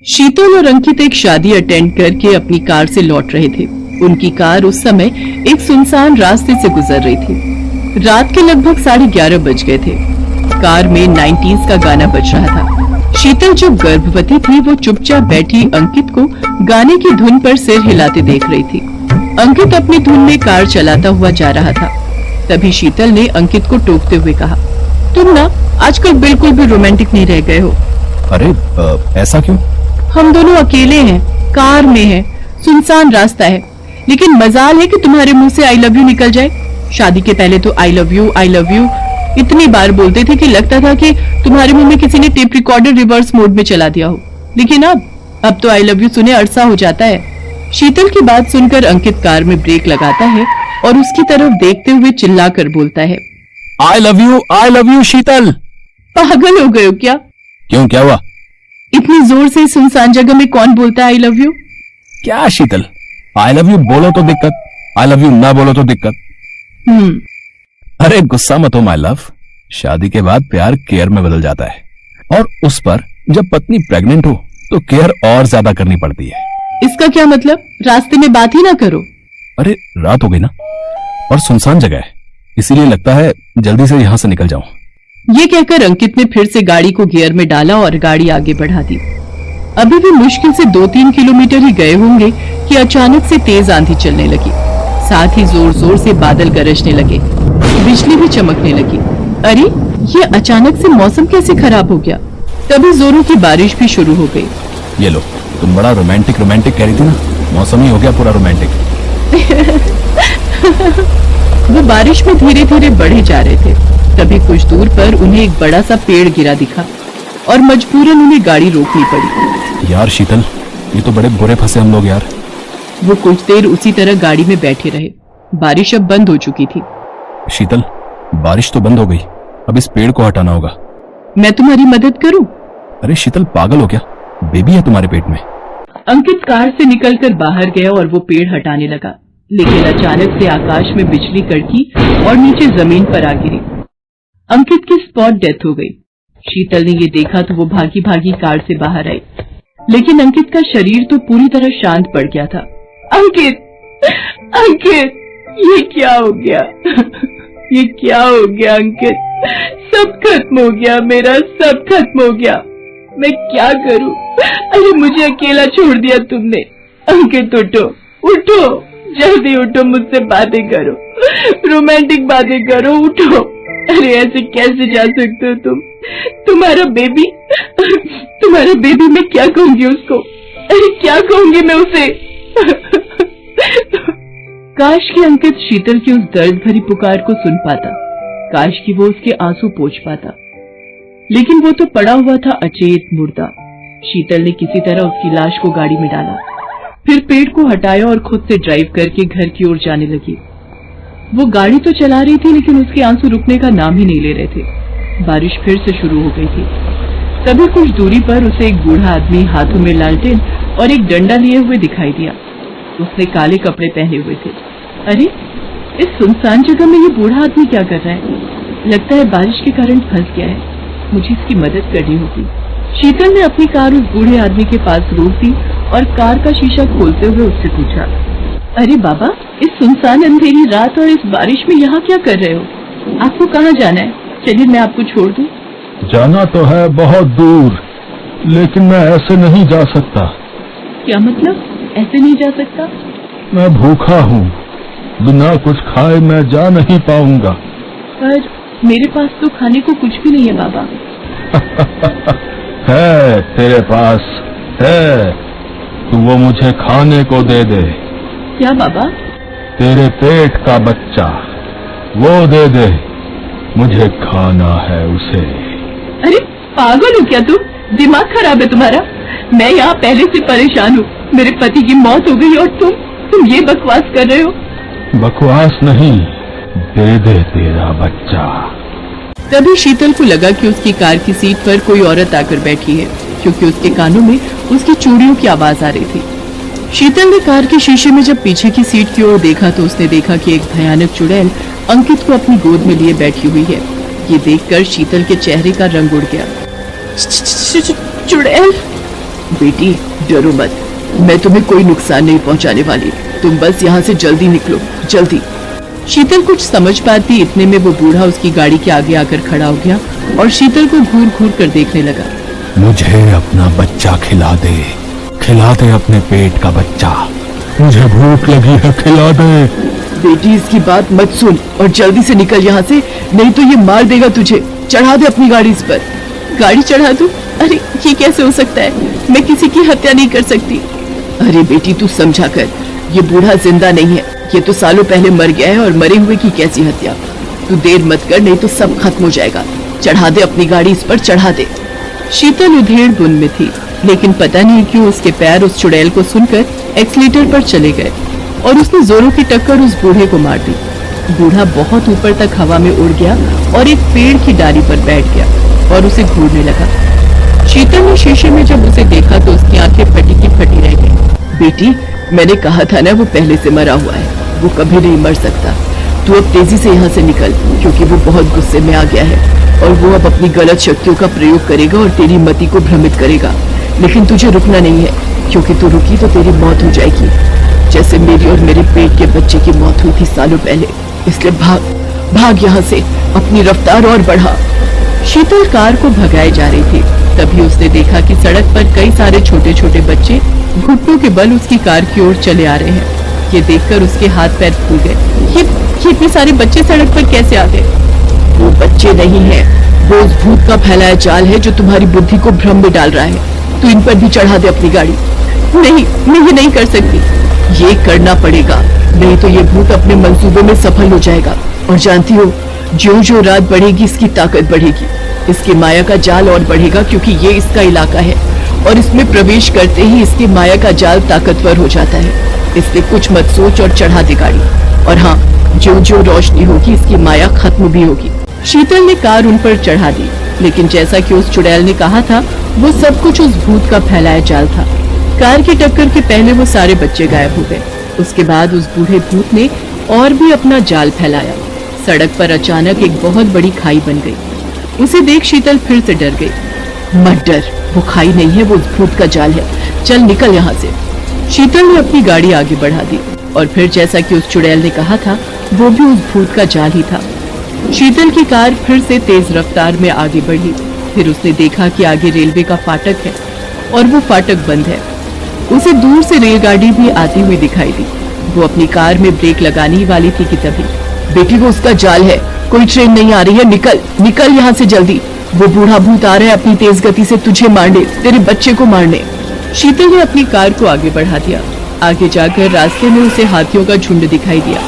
शीतल और अंकित एक शादी अटेंड करके अपनी कार से लौट रहे थे। उनकी कार उस समय एक सुनसान रास्ते से गुजर रही थी। रात के लगभग 11:30 बज गए थे। कार में 90s का गाना बज रहा था। शीतल जो गर्भवती थी वो चुपचाप बैठी अंकित को गाने की धुन पर सिर हिलाते देख रही थी। अंकित अपनी धुन में कार चलाता हुआ जा रहा था। तभी शीतल ने अंकित को टोकते हुए कहा, तुम ना आजकल बिल्कुल भी रोमांटिक नहीं रह गए हो। अरे ऐसा क्यों? हम दोनों अकेले हैं, कार में हैं, सुनसान रास्ता है, लेकिन मजाल है कि तुम्हारे मुंह से आई लव यू निकल जाए। शादी के पहले तो आई लव यू इतनी बार बोलते थे कि लगता था कि तुम्हारे मुंह में किसी ने टेप रिकॉर्डर रिवर्स मोड में चला दिया हो। लेकिन अब तो आई लव यू सुने अरसा हो जाता है। शीतल की बात सुनकर अंकित कार में ब्रेक लगाता है और उसकी तरफ देखते हुए चिल्लाकर बोलता है, आई लव यू शीतल। पागल हो गए हो क्या? क्यों, क्या हुआ? इतनी जोर से सुनसान जगह में कौन बोलता है आई लव यू? क्या शीतल, आई लव यू बोलो तो दिक्कत, आई लव यू ना बोलो तो दिक्कत। अरे गुस्सा मत हो माय लव। शादी के बाद प्यार केयर में बदल जाता है, और उस पर जब पत्नी प्रेग्नेंट हो तो केयर और ज्यादा करनी पड़ती है। इसका क्या मतलब? रास्ते में बात ही ना करो। अरे रात हो गई ना, और सुनसान जगह है, इसीलिए लगता है जल्दी से यहाँ से निकल जाऊं। ये कहकर अंकित ने फिर से गाड़ी को गियर में डाला और गाड़ी आगे बढ़ा दी। अभी भी मुश्किल से 2-3 किलोमीटर ही गए होंगे कि अचानक से तेज आंधी चलने लगी। साथ ही जोर जोर से बादल गरजने लगे, बिजली भी चमकने लगी। अरे ये अचानक से मौसम कैसे खराब हो गया? तभी जोरों की बारिश भी शुरू हो गई। ये लो, तुम बड़ा रोमांटिक कह रही थी ना, मौसम ही हो गया पूरा रोमांटिक। वो बारिश में धीरे धीरे बढ़े जा रहे थे। तभी कुछ दूर पर उन्हें एक बड़ा सा पेड़ गिरा दिखा और मजबूरन उन्हें गाड़ी रोकनी पड़ी। यार शीतल, ये तो बड़े बुरे फंसे हम लोग यार। वो कुछ देर उसी तरह गाड़ी में बैठे रहे। बारिश अब बंद हो चुकी थी। शीतल, बारिश तो बंद हो गई, अब इस पेड़ को हटाना होगा। मैं तुम्हारी मदद करूं? अरे शीतल, पागल हो क्या? बेबी है तुम्हारे पेट में। अंकित कार से निकलकर बाहर गया और वो पेड़ हटाने लगा, लेकिन अचानक से आकाश में बिजली कड़की और नीचे जमीन पर आ गिरी। अंकित की स्पॉट डेथ हो गई। शीतल ने ये देखा तो वो भागी भागी कार से बाहर आई, लेकिन अंकित का शरीर तो पूरी तरह शांत पड़ गया था। अंकित, ये क्या हो गया? ये क्या हो गया अंकित? सब खत्म हो गया, मेरा सब खत्म हो गया। मैं क्या करूं? अरे मुझे अकेला छोड़ दिया तुमने। अंकित उठो, जल्दी उठो, मुझसे बातें करो, रोमांटिक बातें करो, उठो। अरे ऐसे कैसे जा सकते हो तुम? तुम्हारा बेबी मैं क्या कहूंगी उसको? अरे क्या कहूंगी मैं उसे? काश कि अंकित शीतल की उस दर्द भरी पुकार को सुन पाता, काश कि वो उसके आंसू पोंछ पाता, लेकिन वो तो पड़ा हुआ था अचेत मुर्दा। शीतल ने किसी तरह उसकी लाश को गाड़ी में डाला, फिर पेड़ को हटाया और खुद से ड्राइव करके घर की ओर जाने लगी। वो गाड़ी तो चला रही थी, लेकिन उसके आंसू रुकने का नाम ही नहीं ले रहे थे। बारिश फिर से शुरू हो गई थी। तभी कुछ दूरी पर उसे एक बूढ़ा आदमी हाथों में लालटेन और एक डंडा लिए हुए दिखाई दिया। उसने काले कपड़े पहने हुए थे। अरे इस सुनसान जगह में ये बूढ़ा आदमी क्या कर रहा है? लगता है बारिश के कारण फंस गया है। मुझे इसकी मदद करनी होगी। शीतल ने अपनी कार उस बूढ़े आदमी के पास रोक दी और कार का शीशा खोलते हुए उससे पूछा, अरे बाबा, इस सुनसान अंधेरी रात और इस बारिश में यहाँ क्या कर रहे हो? आपको कहाँ जाना है? चलिए मैं आपको छोड़ दूं। जाना तो है बहुत दूर, लेकिन मैं ऐसे नहीं जा सकता। क्या मतलब ऐसे नहीं जा सकता? मैं भूखा हूँ, बिना कुछ खाए मैं जा नहीं पाऊंगा। पर मेरे पास तो खाने को कुछ भी नहीं है बाबा। है, तेरे पास है, तू वो मुझे खाने को दे दे। क्या बाबा? तेरे पेट का बच्चा, वो दे दे, मुझे खाना है उसे। अरे पागल हो क्या तुम? दिमाग खराब है तुम्हारा? मैं यहाँ पहले से परेशान हूँ। मेरे पति की मौत हो गई और तुम ये बकवास कर रहे हो? बकवास नहीं, दे दे तेरा बच्चा। तभी शीतल को लगा कि उसकी कार की सीट पर कोई औरत आकर बैठी है, क्योंकि उसके कानों में उसकी चूड़ियों की आवाज आ रही थी। शीतल ने कार के शीशे में जब पीछे की सीट की ओर देखा तो उसने देखा कि एक भयानक चुड़ैल अंकित को अपनी गोद में लिए बैठी हुई है। ये देखकर शीतल के चेहरे का रंग उड़ गया। चुड़ैल? बेटी डरो मत, मैं तुम्हें कोई नुकसान नहीं पहुंचाने वाली, तुम बस यहाँ से जल्दी निकलो, जल्दी। शीतल कुछ समझ पाती इतने में वो बूढ़ा उसकी गाड़ी के आगे आकर खड़ा हो गया और शीतल को घूर घूर कर देखने लगा। मुझे अपना बच्चा खिला दे अपने पेट का बच्चा, मुझे भूख लगी है, खिला दे। बेटी इसकी बात मत सुन और जल्दी से निकल यहाँ से, नहीं तो ये मार देगा तुझे। चढ़ा दे अपनी गाड़ी इस पर। गाड़ी चढ़ा दूं? अरे ये कैसे हो सकता है, मैं किसी की हत्या नहीं कर सकती। अरे बेटी तू समझा कर, ये बूढ़ा जिंदा नहीं है, ये तो सालों पहले मर गया है और मरे हुए की कैसी हत्या। तू देर मत कर, नहीं तो सब खत्म हो जाएगा। चढ़ा दे अपनी गाड़ी इस पर, चढ़ा दे। शीतल उधेड़ बुन में थी, लेकिन पता नहीं क्यों उसके पैर उस चुड़ैल को सुनकर एक्सीलेटर पर चले गए और उसने जोरों की टक्कर उस बूढ़े को मार दी। बूढ़ा बहुत ऊपर तक हवा में उड़ गया और एक पेड़ की डाली पर बैठ गया और उसे घूरने लगा। शीतल ने शीशे में जब उसे देखा तो उसकी आंखें फटी की फटी रह गईं। बेटी मैंने कहा था ना, वो पहले से मरा हुआ है, वो कभी नहीं मर सकता। तू अब तेजी से यहाँ से निकल, क्योंकि वो बहुत गुस्से में आ गया है और वो अब अपनी गलत शक्तियों का प्रयोग करेगा और तेरी मति को भ्रमित करेगा। लेकिन तुझे रुकना नहीं है, क्योंकि तू रुकी तो तेरी मौत हो जाएगी, जैसे मेरी और मेरे पेट के बच्चे की मौत हुई थी सालों पहले। इसलिए भाग यहाँ से, अपनी रफ्तार और बढ़ा। शीतल कार को भगाए जा रही थी, तभी उसने देखा कि सड़क पर कई सारे छोटे छोटे बच्चे घुटनों के बल उसकी कार की ओर चले आ रहे हैं। ये देखकर उसके हाथ पैर फूल गए। ये इतने सारे बच्चे सड़क पर कैसे आ गए? वो बच्चे नहीं है, वो उस भूत का फैलाया जाल है जो तुम्हारी बुद्धि को भ्रम में डाल रहा है। तू इन पर भी चढ़ा दे अपनी गाड़ी। नहीं, मैं ये नहीं कर सकती। ये करना पड़ेगा, नहीं तो ये भूत अपने मंसूबों में सफल हो जाएगा। और जानती हो, ज्यों ज्यों रात बढ़ेगी इसकी ताकत बढ़ेगी, इसकी माया का जाल और बढ़ेगा, क्योंकि ये इसका इलाका है और इसमें प्रवेश करते ही इसकी माया का जाल ताकतवर हो जाता है। इसलिए कुछ मत सोच और चढ़ा दे गाड़ी। और हाँ, ज्यों ज्यों रोशनी होगी इसकी माया खत्म भी होगी। शीतल ने कार उन पर चढ़ा दी, लेकिन जैसा कि उस चुड़ैल ने कहा था, वो सब कुछ उस भूत का फैलाया जाल था। कार की टक्कर के पहले वो सारे बच्चे गायब हो गए। उसके बाद उस बूढ़े भूत ने और भी अपना जाल फैलाया। सड़क पर अचानक एक बहुत बड़ी खाई बन गई। उसे देख शीतल फिर से डर गई। मत डर, वो खाई नहीं है, वो उस भूत का जाल है। चल निकल यहाँ से। शीतल ने अपनी गाड़ी आगे बढ़ा दी और फिर जैसा कि उस चुड़ैल ने कहा था, वो भी उस भूत का जाल ही था। शीतल की कार फिर से तेज रफ्तार में आगे बढ़ी। फिर उसने देखा कि आगे रेलवे का फाटक है और वो फाटक बंद है। उसे दूर से रेलगाड़ी भी आती हुई दिखाई दी। वो अपनी कार में ब्रेक लगाने ही वाली थी कि तभी, बेटी वो उसका जाल है, कोई ट्रेन नहीं आ रही है, निकल निकल यहाँ से जल्दी। वो बूढ़ा भूत आ रहा है अपनी तेज गति से तुझे मारने, तेरे बच्चे को मारने। शीतल ने अपनी कार को आगे बढ़ा दिया। आगे जाकर रास्ते में उसे हाथियों का झुंड दिखाई दिया,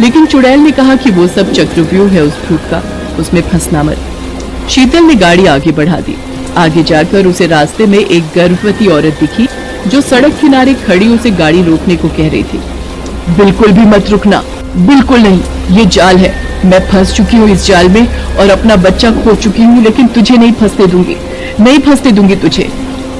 लेकिन चुड़ैल ने कहा कि वो सब चक्रव्यूह है उस भूत का, उसमें फंसना मत। शीतल ने गाड़ी आगे बढ़ा दी। आगे जाकर उसे रास्ते में एक गर्भवती औरत दिखी जो सड़क किनारे खड़ी उसे गाड़ी रोकने को कह रही थी। बिल्कुल भी मत रुकना, बिल्कुल नहीं, ये जाल है। मैं फंस चुकी हूँ इस जाल में और अपना बच्चा खो चुकी हूँ, लेकिन तुझे नहीं फंसने दूंगी, नहीं फंसने दूंगी तुझे।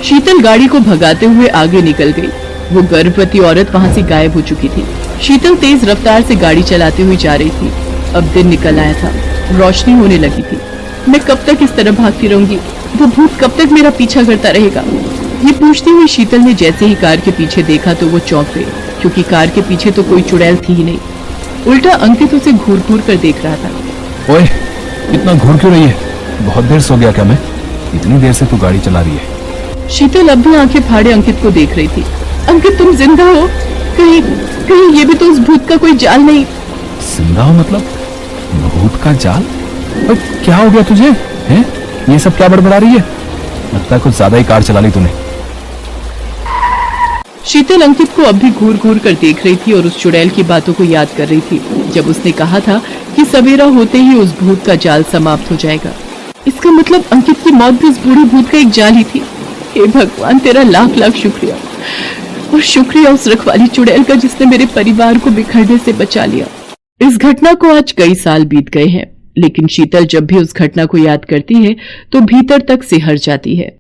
शीतल गाड़ी को भगाते हुए आगे निकल गई। वो गर्भवती औरत वहाँ से गायब हो चुकी थी। शीतल तेज रफ्तार से गाड़ी चलाते हुए जा रही थी। अब दिन निकल आया था, रोशनी होने लगी थी। मैं कब तक इस तरह भागती रहूंगी? वो भूत कब तक मेरा पीछा करता रहेगा? ये पूछती हुई शीतल ने जैसे ही कार के पीछे देखा तो वो चौंक गई, क्योंकि कार के पीछे तो कोई चुड़ैल थी ही नहीं। उल्टा अंकित उसे घूर घूर कर देख रहा था। ओए, इतना घूर क्यों रही है? बहुत देर सो गया क्या मैं? इतनी देर से तू गाड़ी चला रही है। शीतल अब भी आंखें फाड़े अंकित को देख रही थी। अंकित तुम जिंदा हो? कहीं कहीं ये भी तो उस भूत का कोई जाल नहीं? जिंदा हो मतलब? भूत का जाल? और क्या हो गया तुझे? हैं? ये सब क्या बड़बड़ा रही है? लगता है कुछ ज्यादा ही कार चला ली तूने। शीतल अंकित को अब भी घूर घूर कर देख रही थी और उस चुड़ैल की बातों को याद कर रही थी, जब उसने कहा था कि सवेरा होते ही उस भूत का जाल समाप्त हो जाएगा। इसका मतलब अंकित की मौत भी उस बूढ़े भूत का एक जाल ही थी। हे भगवान, तेरा लाख लाख शुक्रिया, और शुक्रिया उस रखवाली चुड़ैल का जिसने मेरे परिवार को बिखरने से बचा लिया। इस घटना को आज कई साल बीत गए हैं, लेकिन शीतल जब भी उस घटना को याद करती है तो भीतर तक सिहर जाती है।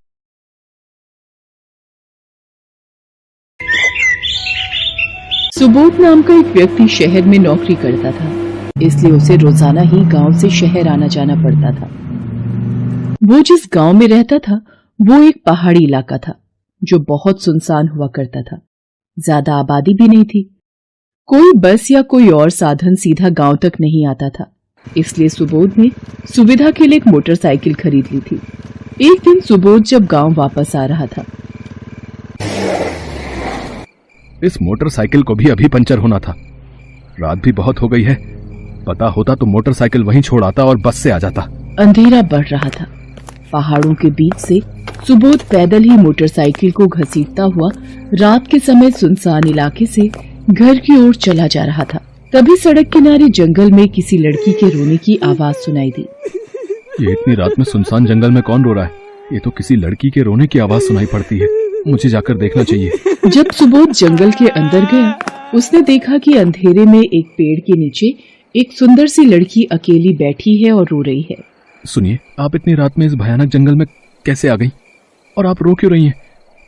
सुबोध नाम का एक व्यक्ति शहर में नौकरी करता था, इसलिए उसे रोजाना ही गांव से शहर आना जाना पड़ता था। वो जिस गांव में रहता था वो एक पहाड़ी इलाका था। जो बहुत सुनसान हुआ करता था। ज्यादा आबादी भी नहीं थी। कोई बस या कोई और साधन सीधा गांव तक नहीं आता था, इसलिए सुबोध ने सुविधा के लिए एक मोटरसाइकिल खरीद ली थी। एक दिन सुबोध जब गांव वापस आ रहा था, इस मोटरसाइकिल को भी अभी पंचर होना था। रात भी बहुत हो गई है। पता होता तो मोटरसाइकिल वहीं छोड़ आता और बस से आ जाता। अंधेरा बढ़ रहा था। पहाड़ों के बीच से सुबोध पैदल ही मोटरसाइकिल को घसीटता हुआ रात के समय सुनसान इलाके से घर की ओर चला जा रहा था। तभी सड़क किनारे जंगल में किसी लड़की के रोने की आवाज सुनाई दी। ये इतनी रात में सुनसान जंगल में कौन रो रहा है? ये तो किसी लड़की के रोने की आवाज सुनाई पड़ती है। मुझे जाकर देखना चाहिए। जब सुबोध जंगल के अंदर गया, उसने देखा कि अंधेरे में एक पेड़ के नीचे एक सुंदर सी लड़की अकेली बैठी है और रो रही है। सुनिए, आप इतनी रात में इस भयानक जंगल में कैसे आ गई? और आप रो क्यों रही हैं?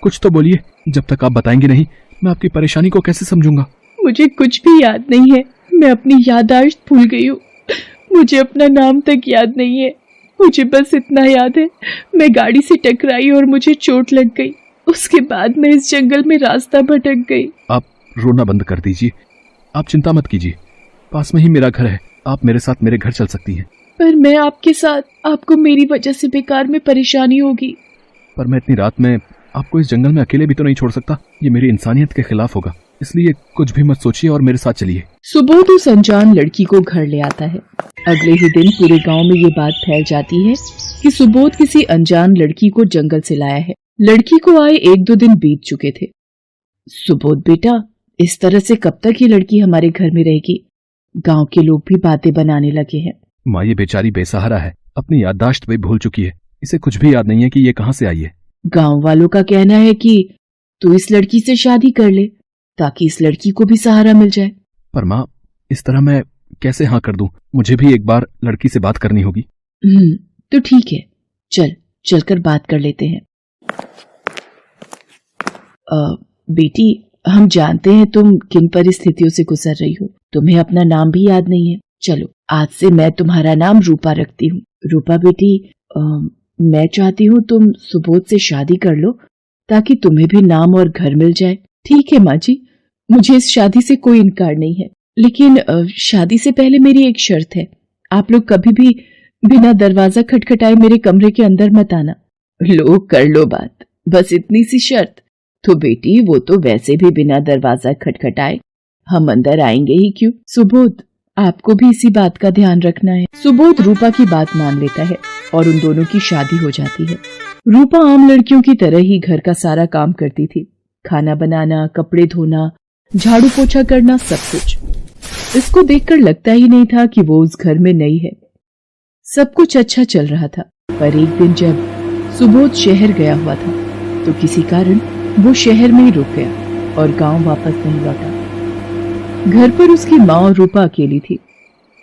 कुछ तो बोलिए। जब तक आप बताएंगे नहीं, मैं आपकी परेशानी को कैसे समझूंगा? मुझे कुछ भी याद नहीं है। मैं अपनी याददाश्त भूल गई हूँ। मुझे अपना नाम तक याद नहीं है। मुझे बस इतना याद है, मैं गाड़ी से टकराई और मुझे चोट लग गई। उसके बाद मैं इस जंगल में रास्ता भटक गई। आप रोना बंद कर दीजिए। आप चिंता मत कीजिए, पास में ही मेरा घर है। आप मेरे साथ मेरे घर चल सकती हैं। पर मैं आपके साथ, आपको मेरी वजह से बेकार में परेशानी होगी। पर मैं इतनी रात में आपको इस जंगल में अकेले भी तो नहीं छोड़ सकता। ये मेरी इंसानियत के खिलाफ होगा। इसलिए कुछ भी मत सोचिए और मेरे साथ चलिए। सुबोध उस अनजान लड़की को घर ले आता है। अगले ही दिन पूरे गांव में ये बात फैल जाती है कि सुबोध किसी अनजान लड़की को जंगल से लाया है। लड़की को आए 1-2 दिन बीत चुके थे। सुबोध बेटा, इस तरह से कब तक ये लड़की हमारे घर में रहेगी? गांव के लोग भी बातें बनाने लगे हैं। माँ, ये बेचारी बेसहारा है, अपनी याददाश्त भी भूल चुकी है। इसे कुछ भी याद नहीं है कि ये कहाँ से आई है। गांव वालों का कहना है कि तू इस लड़की से शादी कर ले ताकि इस लड़की को भी सहारा मिल जाए। पर माँ, इस तरह मैं कैसे हाँ कर दूं? मुझे भी एक बार लड़की से बात करनी होगी। तो ठीक है, चलकर बात कर लेते हैं। बेटी, हम जानते हैं तुम किन परिस्थितियों से गुजर रही हो। तुम्हें अपना नाम भी याद नहीं है। चलो, आज से मैं तुम्हारा नाम रूपा रखती हूँ। रूपा बेटी, मैं चाहती हूँ तुम सुबोध से शादी कर लो ताकि तुम्हें भी नाम और घर मिल जाए। ठीक है माँ जी, मुझे इस शादी से कोई इनकार नहीं है, लेकिन शादी से पहले मेरी एक शर्त है। आप लोग कभी भी बिना दरवाजा खटखटाए मेरे कमरे के अंदर मत आना। लो, कर लो बात, बस इतनी सी शर्त। तो बेटी, वो तो वैसे भी बिना दरवाजा खटखटाए हम अंदर आएंगे ही क्यों। सुबोध, आपको भी इसी बात का ध्यान रखना है। सुबोध रूपा की बात मान लेता है और उन दोनों की शादी हो जाती है। रूपा आम लड़कियों की तरह ही घर का सारा काम करती थी। खाना बनाना, कपड़े धोना, झाड़ू पोछा करना, सब कुछ। इसको देखकर लगता ही नहीं था कि वो उस घर में नई है। सब कुछ अच्छा चल रहा था। पर एक दिन जब सुबोध शहर गया हुआ था तो किसी कारण वो शहर में ही रुक गया और गांव वापस नहीं लौटा। घर पर उसकी माँ और रूपा अकेली थी।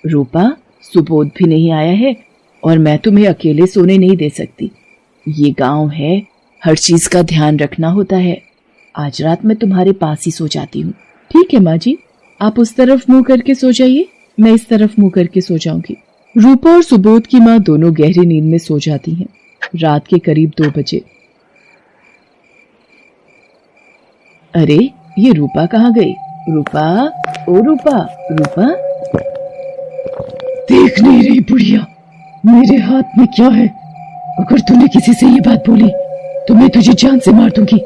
रूपा, सुबोध भी नहीं आया है और मैं तुम्हें अकेले सोने नहीं दे सकती। ये गांव है, हर चीज का ध्यान रखना होता है। आज रात मैं तुम्हारे पास ही सो जाती हूँ। ठीक है माँ जी, आप उस तरफ मुंह करके सो जाइए, मैं इस तरफ मुंह करके सो जाऊंगी। रूपा और सुबोध की माँ दोनों गहरी नींद में सो जाती हैं। रात के करीब 2 बजे। अरे, ये रूपा कहाँ गई? रूपा, ओ रूपा, रूपा। देख नहीं रही बुढ़िया, मेरे हाथ में क्या है? अगर तूने किसी से ये बात बोली तो मैं तुझे जान से मार दूंगी।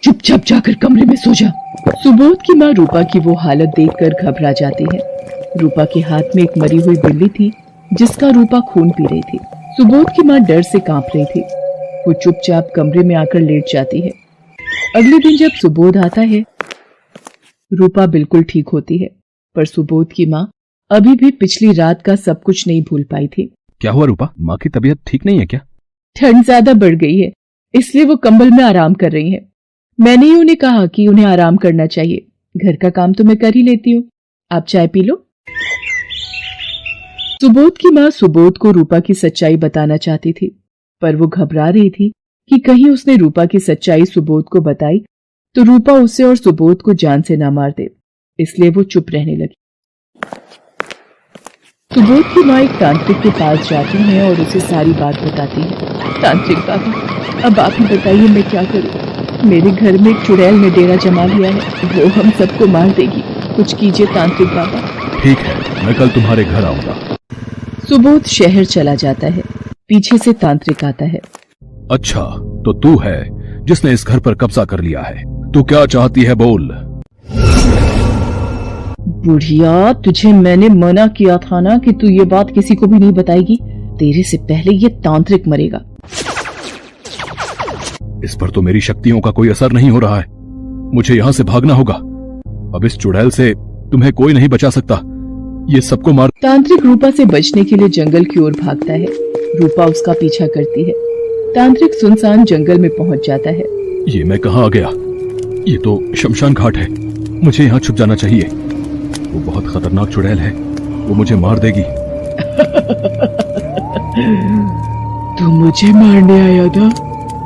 चुपचाप जाकर कमरे में सो जा। सुबोध की माँ रूपा की वो हालत देखकर घबरा जाती है। रूपा के हाथ में एक मरी हुई बिल्ली थी जिसका रूपा खून पी रही थी। सुबोध की माँ डर से कांप रही थी। वो चुपचाप कमरे में आकर लेट जाती है। अगले दिन जब सुबोध आता है, रूपा बिल्कुल ठीक होती है, पर सुबोध की माँ अभी भी पिछली रात का सब कुछ नहीं भूल पाई थी। क्या हुआ रूपा? माँ की तबीयत ठीक नहीं है क्या? ठंड ज्यादा बढ़ गई है, इसलिए वो कंबल में आराम कर रही हैं। मैंने ही उन्हें कहा कि उन्हें आराम करना चाहिए। घर का काम तो मैं कर ही लेती हूँ, आप चाय पी लो। सुबोध की माँ सुबोध को रूपा की सच्चाई बताना चाहती थी, पर वो घबरा रही थी कि कहीं उसने रूपा की सच्चाई सुबोध को बताई तो रूपा उसे और सुबोध को जान से ना मार दे, इसलिए वो चुप रहने लगी। सुबोध की माँ एक तांत्रिक के पास जाती है और उसे सारी बात बताती है। तांत्रिक बाबा, अब आप ही बताइए मैं क्या करूं? मेरे घर में एक चुड़ैल ने डेरा जमा लिया है, वो हम सबको मार देगी। कुछ कीजिए तांत्रिक बाबा। ठीक है, मैं कल तुम्हारे घर आऊंगा। सुबोध शहर चला जाता है। पीछे से तांत्रिक आता है। अच्छा, तो तू है जिसने इस घर पर कब्जा कर लिया है। तू क्या चाहती है, बोल। बुढ़िया, तुझे मैंने मना किया था ना कि तू ये बात किसी को भी नहीं बताएगी। तेरे से पहले ये तांत्रिक मरेगा। इस पर तो मेरी शक्तियों का कोई असर नहीं हो रहा है। मुझे यहाँ से भागना होगा। अब इस चुड़ैल से तुम्हें कोई नहीं बचा सकता। ये सबको मार। तांत्रिक रूपा से बचने के लिए जंगल की ओर भागता है। रूपा उसका पीछा करती है। तांत्रिक सुनसान जंगल में पहुंच जाता है। ये मैं कहाँ आ गया? ये तो शमशान घाट है। मुझे यहाँ छुप जाना चाहिए। वो बहुत खतरनाक चुड़ैल है, वो मुझे मार देगी। तू मुझे मारने आया था,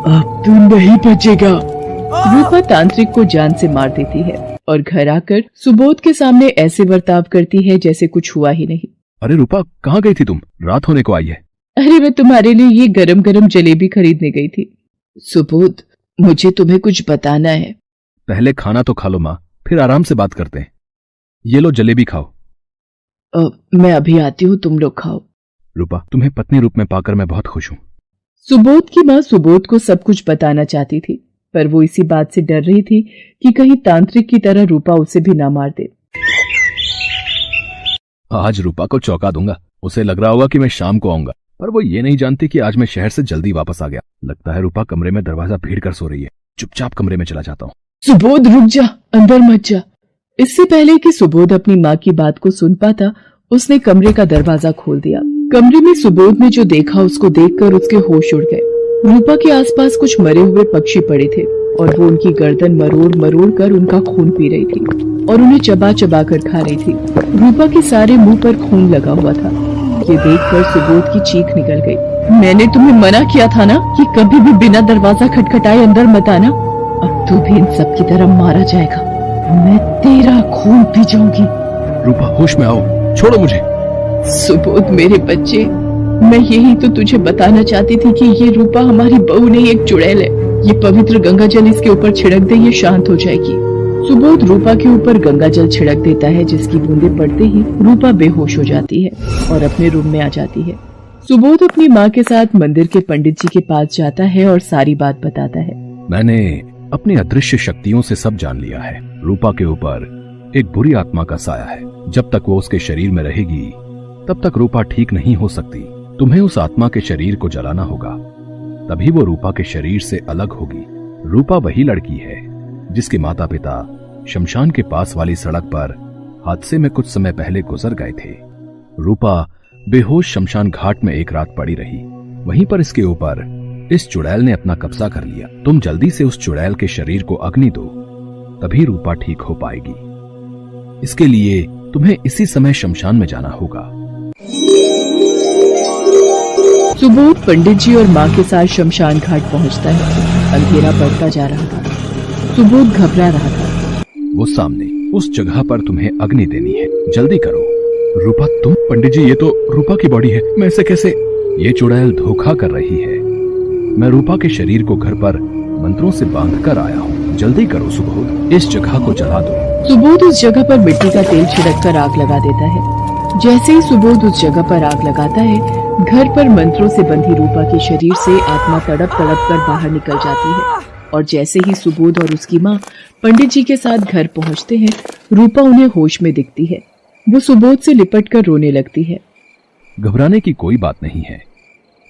अब तू नहीं बचेगा। रूपा तांत्रिक को जान से मार देती है और घर आकर सुबोध के सामने ऐसे बर्ताव करती है जैसे कुछ हुआ ही नहीं। अरे रूपा, कहाँ गई थी तुम? रात होने को आई है। अरे मैं तुम्हारे लिए ये गरम गरम जलेबी खरीदने गई थी। सुबोध, मुझे तुम्हें कुछ बताना है। पहले खाना तो खा लो माँ, फिर आराम से बात करते हैं। ये लो जलेबी खाओ। मैं अभी आती हूँ, तुम लोग खाओ। रूपा, तुम्हें पत्नी रूप में पाकर मैं बहुत खुश हूँ। सुबोध की माँ सुबोध को सब कुछ बताना चाहती थी, पर वो इसी बात से डर रही थी कि कहीं तांत्रिक की तरह रूपा उसे भी ना मार दे। आज रूपा को चौंका दूंगा। उसे लग रहा होगा कि मैं शाम को आऊंगा, पर वो ये नहीं जानती कि आज मैं शहर से जल्दी वापस आ गया। लगता है रूपा कमरे में दरवाजा भीड़ कर सो रही है। चुपचाप कमरे में चला जाता हूँ। सुबोध रुक जा, अंदर मत जा। इससे पहले कि सुबोध अपनी माँ की बात को सुन पाता, उसने कमरे का दरवाजा खोल दिया। कमरे में सुबोध ने जो देखा उसको देखकर उसके होश उड़ गए। रूपा के आसपास कुछ मरे हुए पक्षी पड़े थे और वो उनकी गर्दन मरोड़ मरोड़ कर उनका खून पी रही थी और उन्हें चबा चबा कर खा रही थी। रूपा के सारे मुंह पर खून लगा हुआ था। ये देखकर सुबोध की चीख निकल गई। मैंने तुम्हें मना किया था ना कि कभी भी बिना दरवाजा खटखटाए अंदर मत आना। अब तू भी इन सब की तरह मारा जाएगा। मैं तेरा खून पी जाऊंगी। रूपा, होश में आओ, छोड़ो मुझे। सुबोध मेरे बच्चे, मैं यही तो तुझे बताना चाहती थी कि ये रूपा हमारी बहू नहीं, एक चुड़ैल है। ये पवित्र गंगा जल इसके ऊपर छिड़क दे, ये शांत हो जाएगी। सुबोध रूपा के ऊपर गंगा जल छिड़क देता है, जिसकी बूंदें पड़ते ही रूपा बेहोश हो जाती है और अपने रूम में आ जाती है। सुबोध अपनी माँ के साथ मंदिर के पंडित जी के पास जाता है और सारी बात बताता है। मैंने अपनी अदृश्य शक्तियों से सब जान लिया है। रूपा के ऊपर एक बुरी आत्मा का साया है। जब तक वो उसके शरीर में रहेगी तब तक रूपा ठीक नहीं हो सकती। तुम्हें उस आत्मा के शरीर को जलाना होगा, तभी वो रूपा के शरीर से अलग होगी। रूपा वही लड़की है जिसके माता पिता शमशान के पास वाली सड़क पर हादसे में कुछ समय पहले गुजर गए थे। रूपा बेहोश शमशान घाट में एक रात पड़ी रही। वहीं पर इसके ऊपर इस चुड़ैल ने अपना कब्जा कर लिया। तुम जल्दी से उस चुड़ैल के शरीर को अग्नि दो, तभी रूपा ठीक हो पाएगी। इसके लिए तुम्हें इसी समय शमशान में जाना होगा। सुबोध पंडित जी और माँ के साथ शमशान घाट पहुँचता है। अंधेरा बढ़ता जा रहा था। सुबोध घबरा रहा था। वो सामने उस जगह पर तुम्हें अग्नि देनी है, जल्दी करो। रूपा, तुम? पंडित जी, ये तो रूपा की बॉडी है, मैं इसे कैसे? ये चुड़ैल धोखा कर रही है। मैं रूपा के शरीर को घर पर मंत्रों से बांध कर आया हूँ। जल्दी करो सुबोध, इस जगह को जला दो। सुबोध उस जगह पर मिट्टी का तेल छिड़क कर आग लगा देता है। जैसे ही सुबोध उस जगह पर आग लगाता है, घर पर मंत्रों से बंधी रूपा के शरीर से आत्मा तड़प तड़प कर बाहर निकल जाती है। और जैसे ही सुबोध और उसकी माँ पंडित जी के साथ घर पहुँचते हैं, रूपा उन्हें होश में दिखती है। वो सुबोध से लिपट कर रोने लगती है। घबराने की कोई बात नहीं है,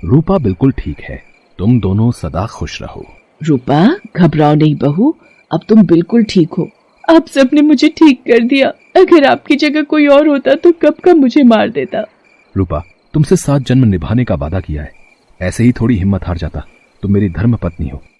रूपा बिल्कुल ठीक है। तुम दोनों सदा खुश रहो। रूपा, घबराओ नहीं बहू, अब तुम बिल्कुल ठीक हो। आप सबने मुझे ठीक कर दिया। अगर आपकी जगह कोई और होता तो कब का मुझे मार देता। रूपा, तुमसे 7 जन्म निभाने का वादा किया है, ऐसे ही थोड़ी हिम्मत हार जाता। तुम मेरी धर्म पत्नी हो,